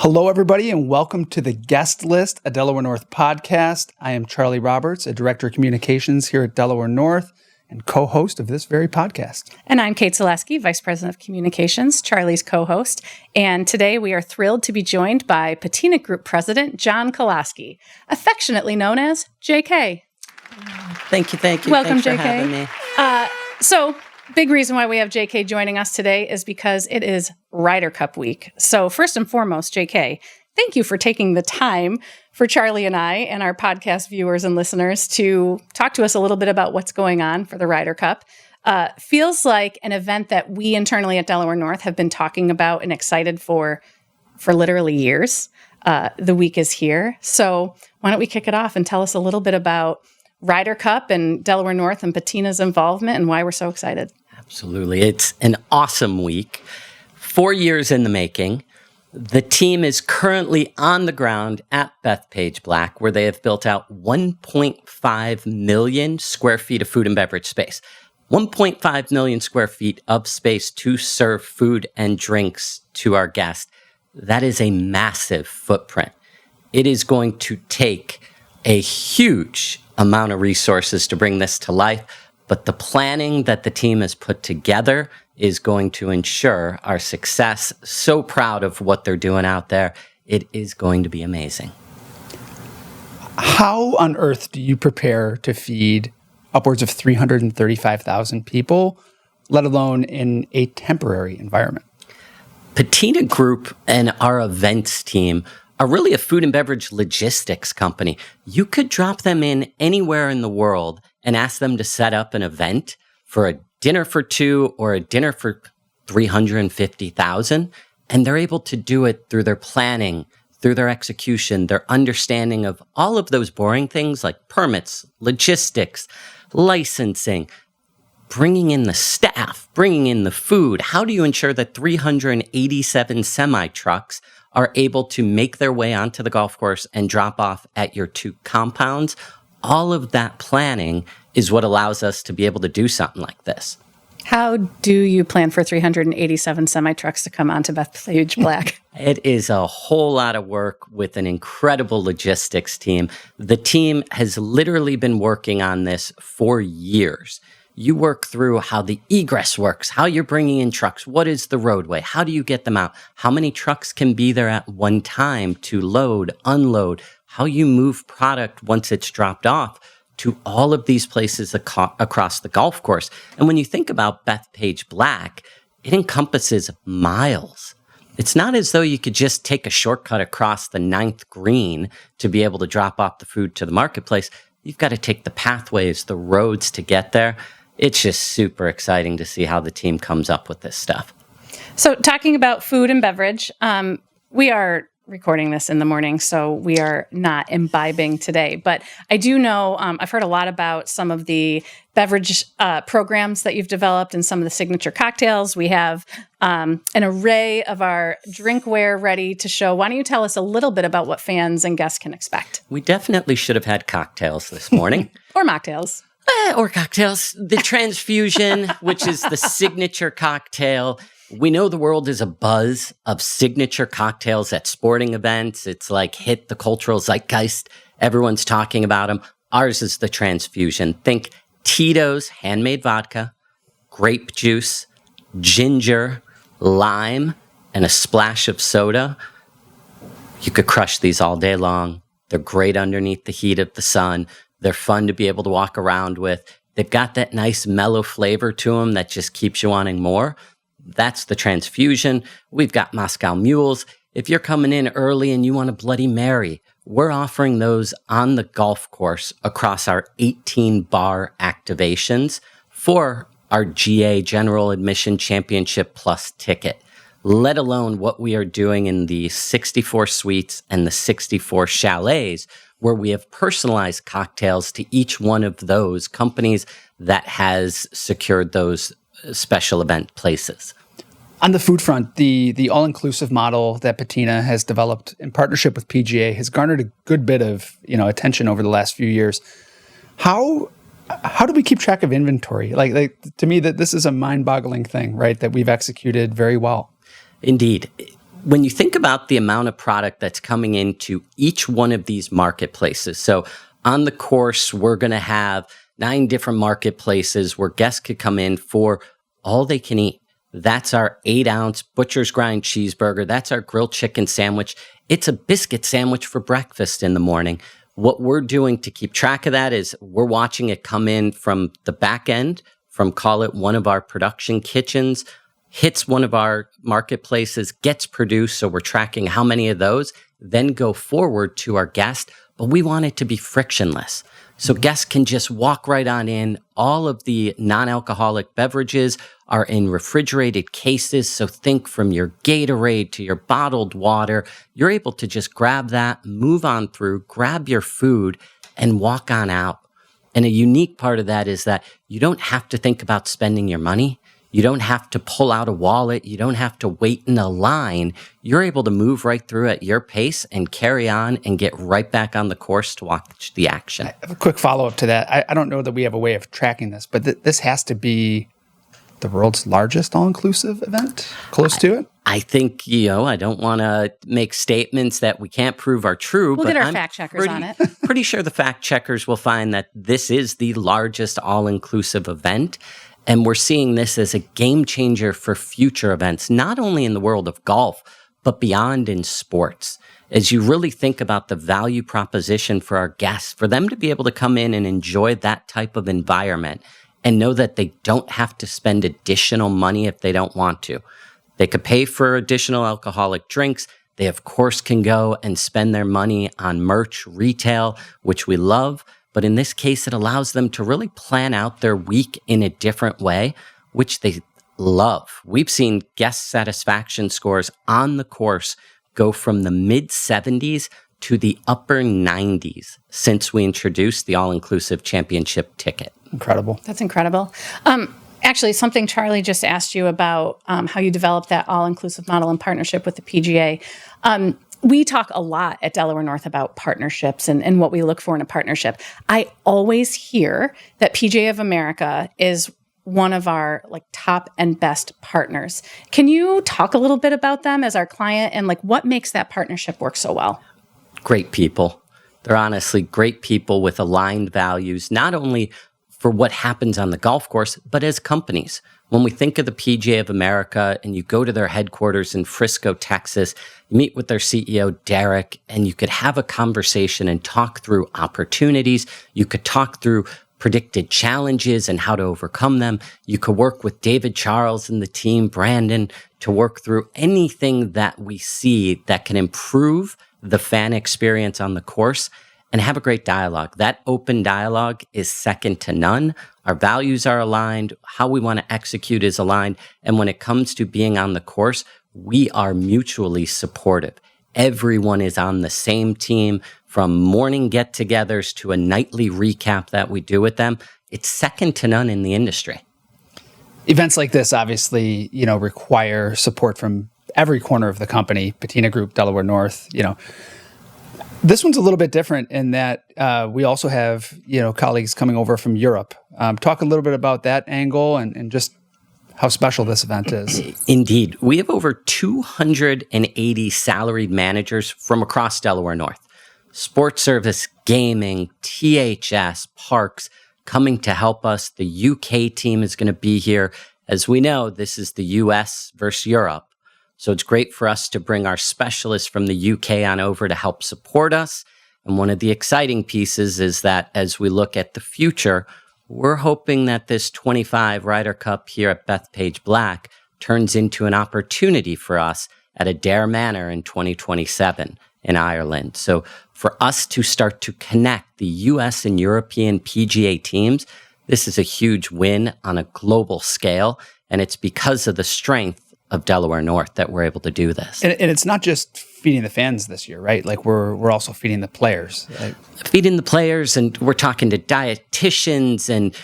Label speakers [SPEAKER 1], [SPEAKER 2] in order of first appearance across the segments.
[SPEAKER 1] Hello, everybody, and welcome to the Guest List, a Delaware North podcast. I am Charlie Roberts, a Director of Communications here at Delaware North and co-host of this very podcast.
[SPEAKER 2] And I'm Cait Zulewski, Vice President of Communications, Charlie's co-host. And today we are thrilled to be joined by Patina Group President John Kolaski, affectionately known as JK.
[SPEAKER 3] Thank you.
[SPEAKER 2] Welcome,
[SPEAKER 3] Thanks
[SPEAKER 2] JK.
[SPEAKER 3] for having me.
[SPEAKER 2] So, big reason why we have JK joining us today is because it is Ryder Cup week. So first and foremost, JK, thank you for taking the time for Charlie and I and our podcast viewers and listeners to talk to us a little bit about what's going on for the Ryder Cup. Feels like an event that we internally at Delaware North have been talking about and excited for literally years. The week is here. So why don't we kick it off and tell us a little bit about Ryder Cup and Delaware North and Patina's involvement and why we're so excited.
[SPEAKER 3] Absolutely. It's an awesome week. 4 years in the making. The team is currently on the ground at Bethpage Black, where they have built out 1.5 million square feet of food and beverage space. 1.5 million square feet of space to serve food and drinks to our guests. That is a massive footprint. It is going to take a huge amount of resources to bring this to life, but the planning that the team has put together is going to ensure our success. So proud of what they're doing out there. It is going to be amazing.
[SPEAKER 1] How on earth do you prepare to feed upwards of 335,000 people, let alone in a temporary environment?
[SPEAKER 3] Patina Group and our events team are really a food and beverage logistics company. You could drop them in anywhere in the world and ask them to set up an event for a dinner for two or a dinner for 350,000, and they're able to do it through their planning, through their execution, their understanding of all of those boring things like permits, logistics, licensing, bringing in the staff, bringing in the food. How do you ensure that 387 semi-trucks are able to make their way onto the golf course and drop off at your two compounds? All of that planning is what allows us to be able to do something like this.
[SPEAKER 2] How do you plan for 387 semi-trucks to come onto Bethpage Black?
[SPEAKER 3] It is a whole lot of work with an incredible logistics team. The team has literally been working on this for years. You work through how the egress works, how you're bringing in trucks, what is the roadway, how do you get them out, how many trucks can be there at one time to load, unload, how you move product once it's dropped off to all of these places across the golf course. And when you think about Bethpage Black, it encompasses miles. It's not as though you could just take a shortcut across the 9th green to be able to drop off the food to the marketplace. You've got to take the pathways, the roads to get there. It's just super exciting to see how the team comes up with this stuff.
[SPEAKER 2] So talking about food and beverage, we are recording this in the morning, so we are not imbibing today. But I do know, I've heard a lot about some of the beverage programs that you've developed and some of the signature cocktails. We have an array of our drinkware ready to show. Why don't you tell us a little bit about what fans and guests can expect?
[SPEAKER 3] We definitely should have had cocktails this morning.
[SPEAKER 2] Or mocktails.
[SPEAKER 3] Or cocktails. The Transfusion, which is the signature cocktail. We know the world is a buzz of signature cocktails at sporting events. It's like hit the cultural zeitgeist. Everyone's talking about them. Ours is the Transfusion. Think Tito's handmade vodka, grape juice, ginger, lime, and a splash of soda. You could crush these all day long. They're great underneath the heat of the sun. They're fun to be able to walk around with. They've got that nice mellow flavor to them that just keeps you wanting more. That's the Transfusion. We've got Moscow Mules. If you're coming in early and you want a Bloody Mary, we're offering those on the golf course across our 18 bar activations for our GA General Admission Championship Plus ticket, let alone what we are doing in the 64 suites and the 64 chalets, where we have personalized cocktails to each one of those companies that has secured those special event places.
[SPEAKER 1] On the food front, the all-inclusive model that Patina has developed in partnership with PGA has garnered a good bit of attention over the last few years. How do we keep track of inventory? Like to me, that this is a mind-boggling thing, right? That we've executed very well.
[SPEAKER 3] Indeed. when you think about the amount of product that's coming into each one of these marketplaces, so on the course, we're going to have 9 different marketplaces where guests could come in for all they can eat. That's our 8-ounce butcher's grind cheeseburger. That's our grilled chicken sandwich. It's a biscuit sandwich for breakfast in the morning. What we're doing to keep track of that is we're watching it come in from the back end, from call it one of our production kitchens, hits one of our marketplaces, gets produced. So we're tracking how many of those, then go forward to our guest. But we want it to be frictionless. So guests can just walk right on in. All of the non-alcoholic beverages are in refrigerated cases. So think from your Gatorade to your bottled water. You're able to just grab that, move on through, grab your food, and walk on out. And a unique part of that is that you don't have to think about spending your money. You don't have to pull out a wallet. You don't have to wait in a line. You're able to move right through at your pace and carry on and get right back on the course to watch the action.
[SPEAKER 1] I have a quick follow-up to that. I don't know that we have a way of tracking this, but this has to be the world's largest all-inclusive event, close to it?
[SPEAKER 3] I think, I don't want to make statements that we can't prove are true.
[SPEAKER 2] We'll
[SPEAKER 3] but
[SPEAKER 2] get our
[SPEAKER 3] I'm
[SPEAKER 2] fact checkers on it.
[SPEAKER 3] pretty sure the fact checkers will find that this is the largest all-inclusive event. And we're seeing this as a game changer for future events, not only in the world of golf, but beyond in sports. As you really think about the value proposition for our guests, for them to be able to come in and enjoy that type of environment and know that they don't have to spend additional money if they don't want to. They could pay for additional alcoholic drinks. They, of course, can go and spend their money on merch, retail, which we love. But in this case, it allows them to really plan out their week in a different way, which they love. We've seen guest satisfaction scores on the course go from the mid-70s to the upper 90s since we introduced the all-inclusive championship ticket.
[SPEAKER 1] Incredible.
[SPEAKER 2] That's incredible. Actually, something Charlie just asked you about how you developed that all-inclusive model in partnership with the PGA. We talk a lot at Delaware North about partnerships and what we look for in a partnership. I always hear that PGA of America is one of our top and best partners. Can you talk a little bit about them as our client and what makes that partnership work so well?
[SPEAKER 3] Great people. They're honestly great people with aligned values, not only for what happens on the golf course, but as companies. When we think of the PGA of America and you go to their headquarters in Frisco, Texas, you meet with their CEO, Derek, and you could have a conversation and talk through opportunities. You could talk through predicted challenges and how to overcome them. You could work with David Charles and the team, Brandon, to work through anything that we see that can improve the fan experience on the course and have a great dialogue. That open dialogue is second to none. Our values are aligned. How we want to execute is aligned. And when it comes to being on the course, we are mutually supportive. Everyone is on the same team, from morning get-togethers to a nightly recap that we do with them. It's second to none in the industry.
[SPEAKER 1] Events like this obviously, require support from every corner of the company, Patina Group, Delaware North, This one's a little bit different in that we also have, colleagues coming over from Europe. Talk a little bit about that angle and just how special this event is.
[SPEAKER 3] Indeed. We have over 280 salaried managers from across Delaware North. Sports service, gaming, THS, parks, coming to help us. The UK team is going to be here. As we know, this is the US versus Europe. So it's great for us to bring our specialists from the UK on over to help support us. And one of the exciting pieces is that as we look at the future, we're hoping that this 25 Ryder Cup here at Bethpage Black turns into an opportunity for us at Adair Manor in 2027 in Ireland. So for us to start to connect the US and European PGA teams, this is a huge win on a global scale. And it's because of the strength of Delaware North that we're able to do this.
[SPEAKER 1] And it's not just feeding the fans this year, right? We're also feeding the players.
[SPEAKER 3] Feeding the players, and we're talking to dietitians and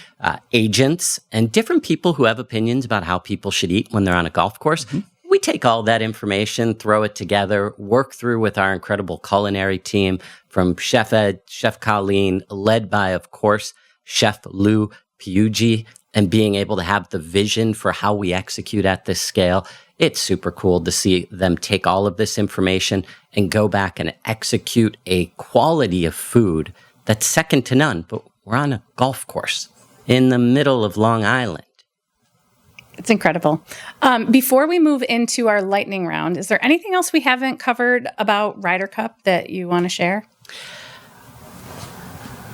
[SPEAKER 3] agents and different people who have opinions about how people should eat when they're on a golf course. Mm-hmm. We take all that information, throw it together, work through with our incredible culinary team from Chef Ed, Chef Colleen, led by, of course, Chef Lou Piugi, and being able to have the vision for how we execute at this scale. It's super cool to see them take all of this information and go back and execute a quality of food that's second to none. But we're on a golf course in the middle of Long Island.
[SPEAKER 2] It's incredible. Before we move into our lightning round, is there anything else we haven't covered about Ryder Cup that you want to share?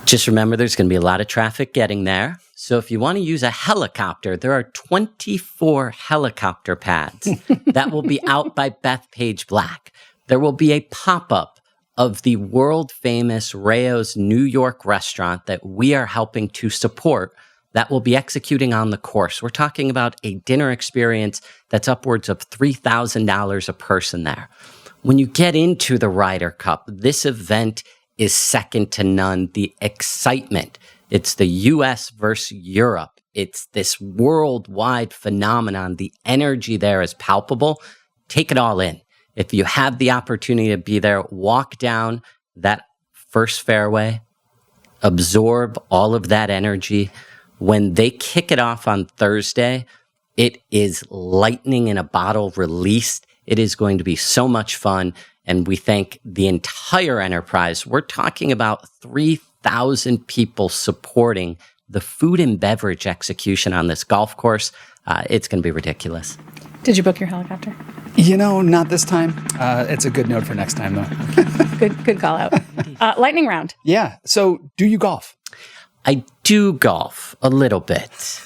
[SPEAKER 3] Just remember, there's going to be a lot of traffic getting there. So if you want to use a helicopter, there are 24 helicopter pads that will be out by Bethpage Black. There will be a pop-up of the world-famous Rayo's New York restaurant that we are helping to support that will be executing on the course. We're talking about a dinner experience that's upwards of $3,000 a person there. When you get into the Ryder Cup, this event is second to none. The excitement. It's the U.S. versus Europe. It's this worldwide phenomenon. The energy there is palpable. Take it all in. If you have the opportunity to be there, walk down that first fairway, absorb all of that energy. When they kick it off on Thursday, it is lightning in a bottle released. It is going to be so much fun. And we thank the entire enterprise. We're talking about 3,000 people supporting the food and beverage execution on this golf course. It's going to be ridiculous.
[SPEAKER 2] Did you book your helicopter?
[SPEAKER 1] Not this time. It's a good note for next time, though.
[SPEAKER 2] Good call out. Lightning round.
[SPEAKER 1] Yeah. So do you golf?
[SPEAKER 3] I do golf a little bit.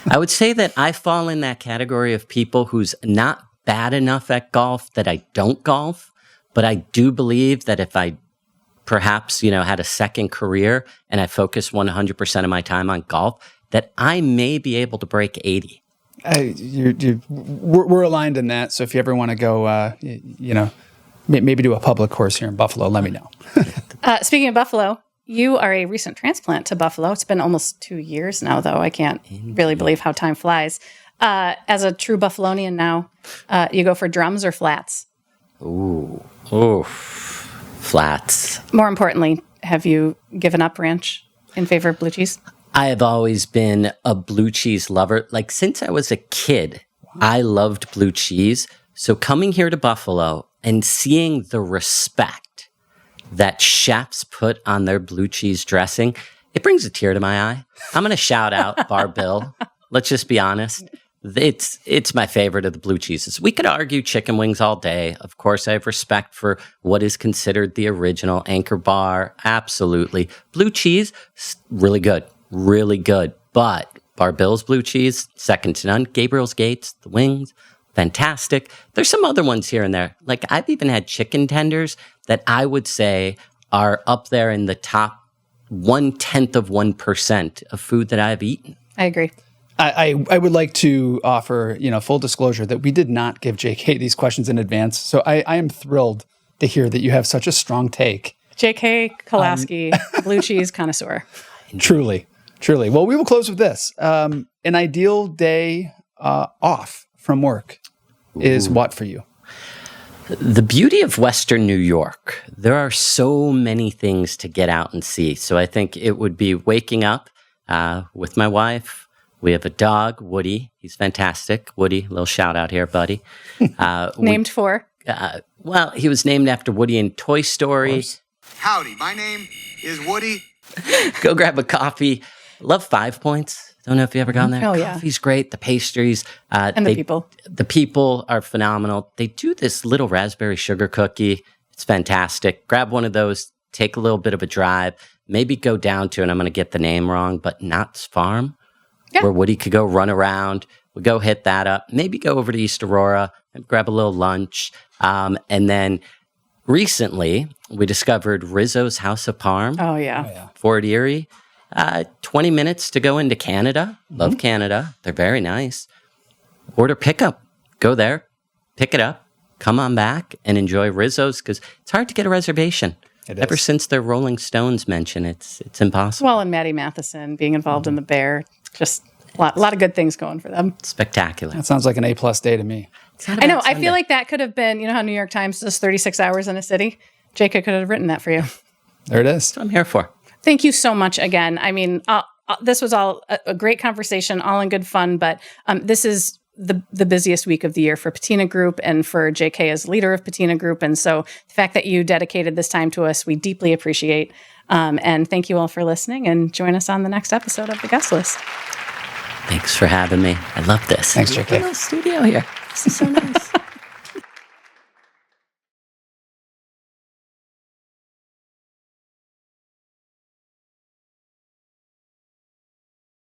[SPEAKER 3] I would say that I fall in that category of people who's not bad enough at golf that I don't golf. But I do believe that if I perhaps, had a second career and I focus 100% of my time on golf, that I may be able to break 80.
[SPEAKER 1] We're aligned in that. So if you ever want to go, maybe do a public course here in Buffalo, let me know.
[SPEAKER 2] Speaking of Buffalo, you are a recent transplant to Buffalo. It's been almost 2 years now, though. I can't really believe how time flies. As a true Buffalonian now, you go for drums or flats?
[SPEAKER 3] Ooh, flats.
[SPEAKER 2] More importantly, have you given up ranch in favor of blue cheese?
[SPEAKER 3] I have always been a blue cheese lover. Like since I was a kid, I loved blue cheese. So coming here to Buffalo and seeing the respect that chefs put on their blue cheese dressing, it brings a tear to my eye. I'm going to shout out Bar Bill. Let's just be honest. It's my favorite of the blue cheeses. We could argue chicken wings all day. Of course, I have respect for what is considered the original Anchor Bar. Absolutely. Blue cheese, really good. Really good. But Bar Bill's blue cheese, second to none. Gabriel's Gates, the wings, fantastic. There's some other ones here and there. Like I've even had chicken tenders that I would say are up there in the top 0.1% of food that I've eaten.
[SPEAKER 2] I agree.
[SPEAKER 1] I would like to offer, full disclosure that we did not give J.K. these questions in advance. So I am thrilled to hear that you have such a strong take.
[SPEAKER 2] J.K. Kolaski, blue cheese connoisseur.
[SPEAKER 1] Truly. Well, we will close with this. An ideal day off from work is what for you?
[SPEAKER 3] The beauty of Western New York, there are so many things to get out and see. So I think it would be waking up with my wife. We have a dog, Woody. He's fantastic. Woody, little shout out here, buddy.
[SPEAKER 2] Named for?
[SPEAKER 3] He was named after Woody in Toy Story.
[SPEAKER 4] Howdy, my name is Woody.
[SPEAKER 3] Go grab a coffee. Love 5 Points. Don't know if you ever gone there.
[SPEAKER 2] Oh, yeah.
[SPEAKER 3] Coffee's great. The pastries.
[SPEAKER 2] And the people.
[SPEAKER 3] The people are phenomenal. They do this little raspberry sugar cookie. It's fantastic. Grab one of those. Take a little bit of a drive. Maybe go down to, and I'm going to get the name wrong, but Knott's Farm. Yeah. Where Woody could go run around. We'll go hit that up. Maybe go over to East Aurora and grab a little lunch. And then recently, we discovered Rizzo's House of Parm.
[SPEAKER 2] Oh, yeah.
[SPEAKER 3] Fort Erie. 20 minutes to go into Canada. Love Canada. They're very nice. Order pickup. Go there. Pick it up. Come on back and enjoy Rizzo's because it's hard to get a reservation. Ever since their Rolling Stones mention, it's impossible.
[SPEAKER 2] Well, and Maddie Matheson being involved in the Bear. Just a lot of good things going for them.
[SPEAKER 3] Spectacular.
[SPEAKER 1] That sounds like an A+ day to me.
[SPEAKER 2] I know. I feel like that could have been, how New York Times does 36 hours in a city? Jacob could have written that for you.
[SPEAKER 1] There it is.
[SPEAKER 3] That's what I'm here for.
[SPEAKER 2] Thank you so much again. I mean, this was all a great conversation, all in good fun, but this is the busiest week of the year for Patina Group and for JK as leader of Patina Group. And so the fact that you dedicated this time to us, we deeply appreciate. And thank you all for listening, and join us on the next episode of The Guest List.
[SPEAKER 3] Thanks for having me. I love this.
[SPEAKER 1] Thanks, JK.
[SPEAKER 3] Little studio here. This is so nice.